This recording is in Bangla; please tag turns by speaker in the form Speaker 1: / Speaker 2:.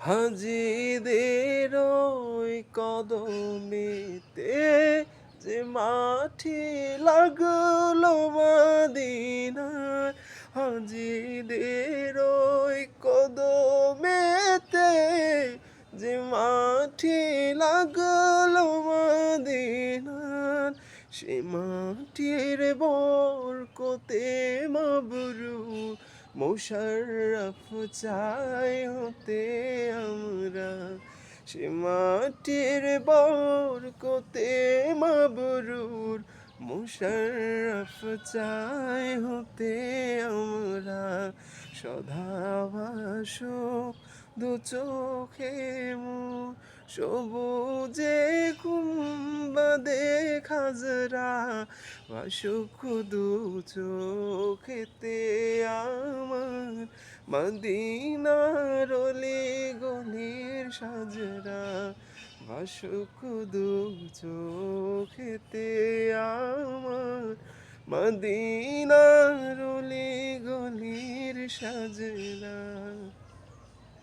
Speaker 1: হাজিদের ওই কদমেতে যে মাটি লাগলো মদিনার, হাজিদের ওই কদমেতে যে মাটি লাগলো মদিনার, সে মাটির বরকতে মাবরুর মোশাররফ চাই হতে আমরা। সে মাটির বরকতে মাবরুর মোশাররফ চাই হতে আমরা। সদাভাসক দু চোখে মোর সবুজে গুম্বাদে খাজরা, ভাসুক দু চোখেতে আমার মদিনার অলি গলির সাজরা, ভাসুক দু চোখেতে আমার মদিনার অলি গলির সাজরা।